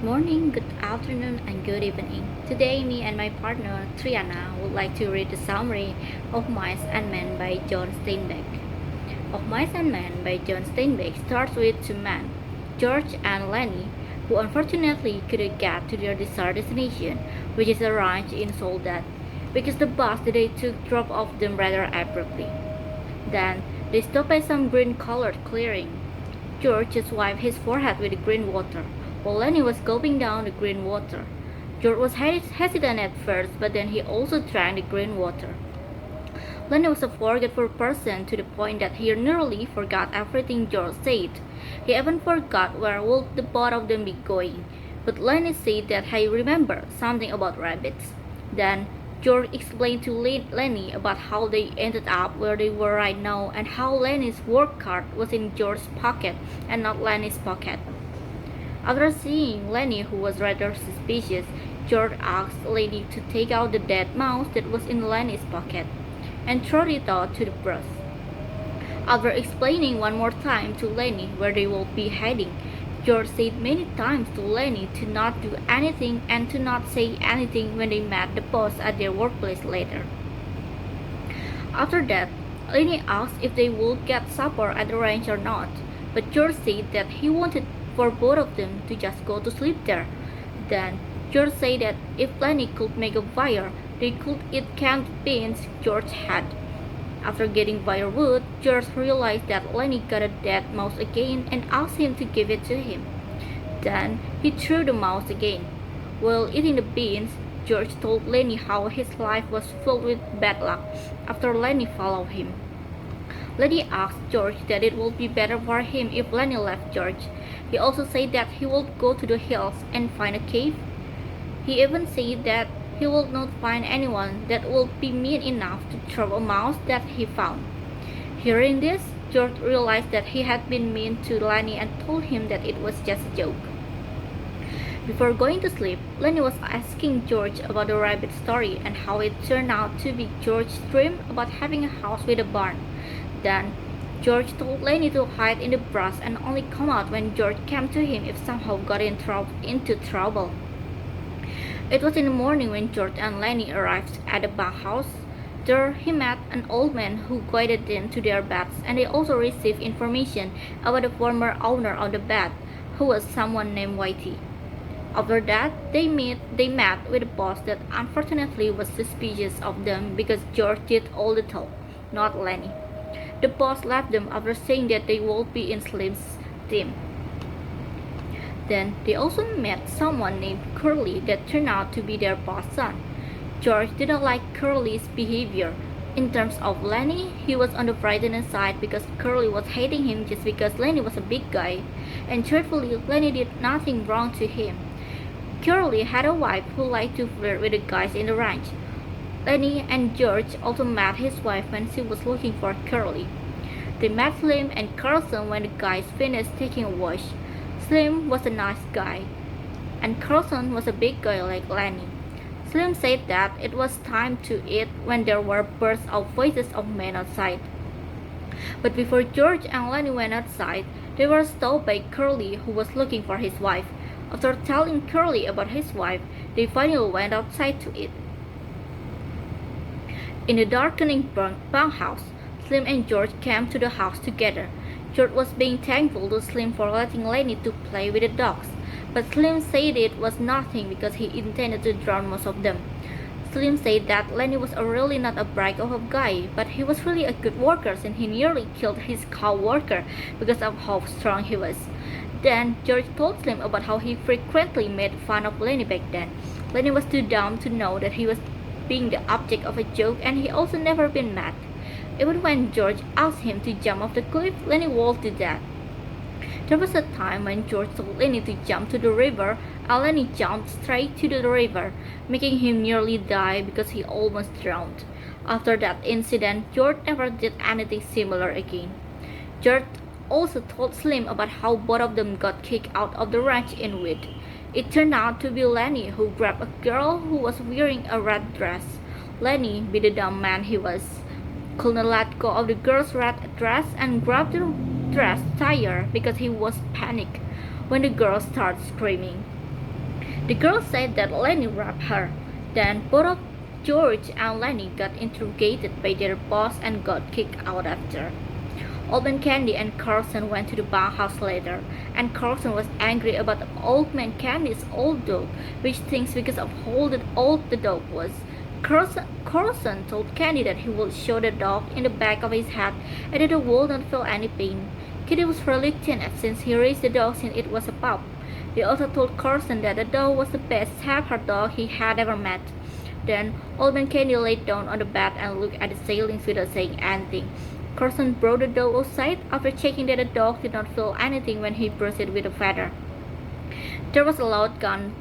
morning, good afternoon, and good evening. Today, me and my partner Triana would like to read the summary of Mice and Men by John Steinbeck. Of Mice and Men by John Steinbeck starts with two men, George and Lenny, who unfortunately couldn't get to their desired destination, which is a ranch in Soledad, because the bus that they took dropped off them rather abruptly. Then, they stopped at some green-colored clearing. George just wiped his forehead with the green water, while Lenny was gulping down the green water. George was hesitant at first, but then he also drank the green water. Lenny was a forgetful person to the point that he nearly forgot everything George said. He even forgot where would the both of them be going. But Lenny said that he remembered something about rabbits. Then George explained to Lenny about how they ended up where they were right now and how Lenny's work card was in George's pocket and not Lenny's pocket. After seeing Lenny, who was rather suspicious, George asked Lenny to take out the dead mouse that was in Lenny's pocket and throw it out to the brush. After explaining one more time to Lenny where they would be heading, George said many times to Lenny to not do anything and to not say anything when they met the boss at their workplace later. After that, Lenny asked if they would get supper at the ranch or not, but George said that he wanted for both of them to just go to sleep there. Then George said that if Lenny could make a fire, they could eat canned beans George had. After getting firewood, George realized that Lenny got a dead mouse again and asked him to give it to him. Then he threw the mouse again. While eating the beans, George told Lenny how his life was filled with bad luck after Lenny followed him. Lenny asked George that it would be better for him if Lenny left George. He also said that he would go to the hills and find a cave. He even said that he would not find anyone that would be mean enough to throw a mouse that he found. Hearing this, George realized that he had been mean to Lenny and told him that it was just a joke. Before going to sleep, Lenny was asking George about the rabbit story and how it turned out to be George's dream about having a house with a barn. Then, George told Lenny to hide in the brush and only come out when George came to him if somehow got into trouble. It was in the morning when George and Lenny arrived at the bunkhouse. There he met an old man who guided them to their beds, and they also received information about the former owner of the bed, who was someone named Whitey. After that, they met with a boss that unfortunately was suspicious of them because George did all the talk, not Lenny. The boss left them after saying that they would be in Slim's team. Then they also met someone named Curly that turned out to be their boss' son. George didn't like Curly's behavior. In terms of Lenny, he was on the frightened side because Curly was hating him just because Lenny was a big guy, and truthfully, Lenny did nothing wrong to him. Curly had a wife who liked to flirt with the guys in the ranch. Lenny and George also met his wife when she was looking for Curly. They met Slim and Carlson when the guys finished taking a wash. Slim was a nice guy, and Carlson was a big guy like Lenny. Slim said that it was time to eat when there were bursts of voices of men outside. But before George and Lenny went outside, they were stopped by Curly, who was looking for his wife. After telling Curly about his wife, they finally went outside to eat. In the darkening bunkhouse, Slim and George came to the house together. George was being thankful to Slim for letting Lenny to play with the dogs, but Slim said it was nothing because he intended to drown most of them. Slim said that Lenny was really not a brag of a guy, but he was really a good worker since he nearly killed his co-worker because of how strong he was. Then George told Slim about how he frequently made fun of Lenny back then. Lenny was too dumb to know that he was being the object of a joke, and he also never been mad. Even when George asked him to jump off the cliff, Lenny would do that. There was a time when George told Lenny to jump to the river, and Lenny jumped straight to the river, making him nearly die because he almost drowned. After that incident, George never did anything similar again. George also told Slim about how both of them got kicked out of the ranch in Weed. It turned out to be Lenny who grabbed a girl who was wearing a red dress. Lenny, being the dumb man he was, couldn't let go of the girl's red dress and grabbed the dress tighter because he was panicked when the girl started screaming. The girl said that Lenny raped her. Then both of George and Lenny got interrogated by their boss and got kicked out after. Old Man Candy and Carson went to the bathhouse later, and Carson was angry about Old Man Candy's old dog, which thinks because of how old the dog was. Carson told Candy that he would shoot the dog in the back of his head and that it would not feel any pain. Candy was reluctant since he raised the dog since it was a pup. He also told Carson that the dog was the best shepherd dog he had ever met. Then Old Man Candy laid down on the bed and looked at the ceilings without saying anything. Carson brought the dog outside after checking that the dog did not feel anything when he brushed it with a feather. There was a loud gun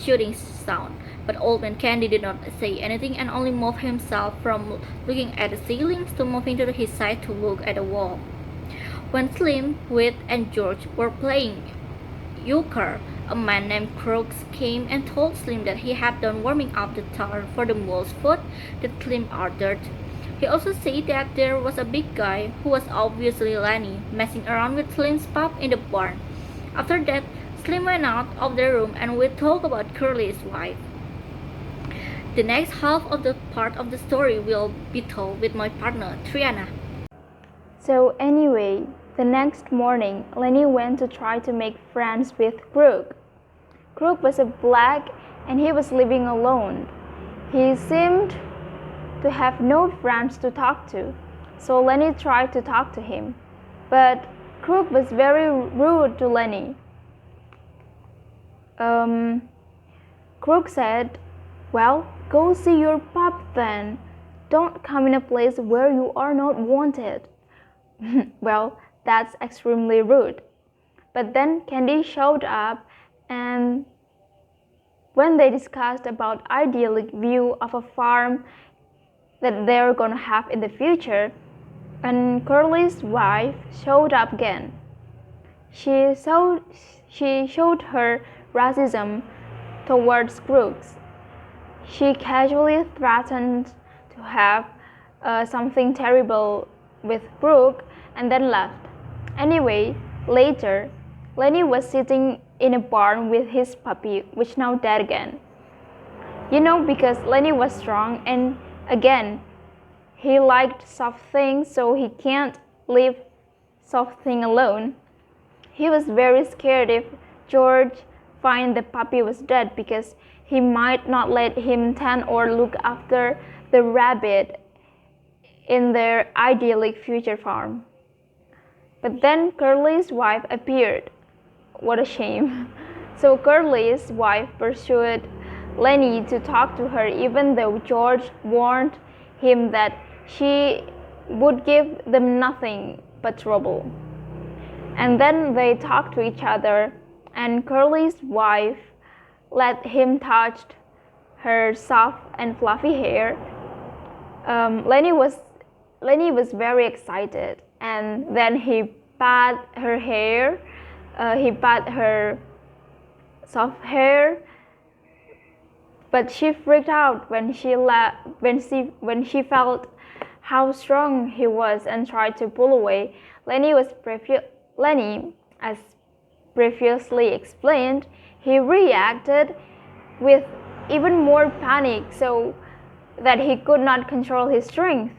shooting sound, but Old Man Candy did not say anything and only moved himself from looking at the ceilings to moving to his side to look at the wall. When Slim, Whit, and George were playing euchre, a man named Crooks came and told Slim that he had done warming up the tar for the mole's foot that Slim ordered. He also said that there was a big guy, who was obviously Lenny, messing around with Slim's pup in the barn. After that, Slim went out of the room and we talked about Curly's wife. The next half of the part of the story will be told with my partner, Triana. So anyway, the next morning, Lenny went to try to make friends with Crook. Crook was a black and he was living alone. He seemed to have no friends to talk to, so Lenny tried to talk to him. But Crook was very rude to Lenny. Crook said, "Well, go see your pup then. Don't come in a place where you are not wanted." Well, that's extremely rude. But then Candy showed up, and when they discussed about idyllic view of a farm that they're gonna have in the future, and Curly's wife showed up again. She showed her racism towards Crooks. She casually threatened to have something terrible with Crook and then left. Anyway, later, Lenny was sitting in a barn with his puppy, which now dead again. Because Lenny was strong and again, he liked soft things, so he can't leave soft thing alone. He was very scared if George find the puppy was dead because he might not let him tend or look after the rabbit in their idyllic future farm. But then Curly's wife appeared. What a shame. So Curly's wife pursued Lenny to talk to her even though George warned him that she would give them nothing but trouble. And then they talked to each other and Curly's wife let him touch her soft and fluffy hair. Lenny was very excited, and then he pat her hair, he pat her soft hair, but she freaked out when she felt how strong he was and tried to pull away. Lenny, as previously explained, he reacted with even more panic so that he could not control his strength.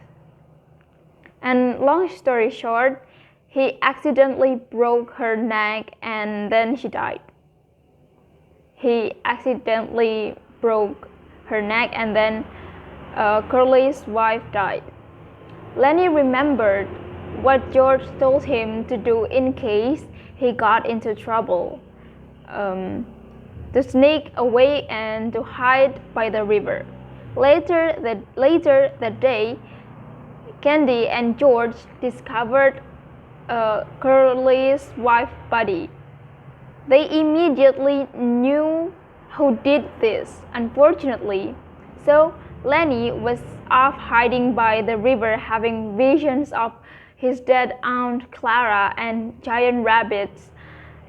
And long story short, he accidentally broke her neck and then she died. He accidentally broke her neck and then Curly's wife died. Lenny remembered what George told him to do in case he got into trouble. To sneak away and to hide by the river. Later that day, Candy and George discovered Curly's wife's body. They immediately knew who did this, unfortunately. So Lenny was off hiding by the river having visions of his dead Aunt Clara and giant rabbits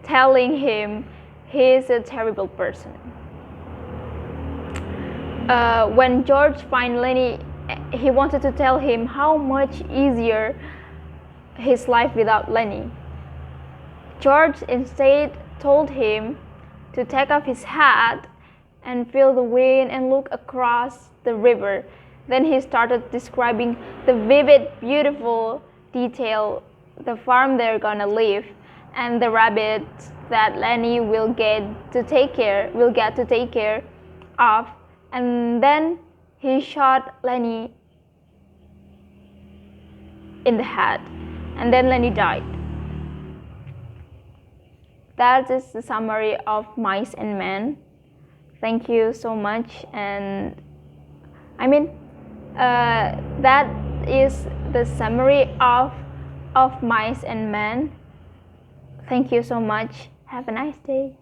telling him he's a terrible person. When George found Lenny, he wanted to tell him how much easier his life without Lenny. George instead told him to take off his hat and feel the wind and look across the river. Then he started describing the vivid, beautiful detail, the farm they're gonna live, and the rabbits that Lenny will get to take care of. And then he shot Lenny in the head, and then Lenny died. That is the summary of Mice and Men. Thank you so much, and that is the summary of Mice and Men. Thank you so much. Have a nice day.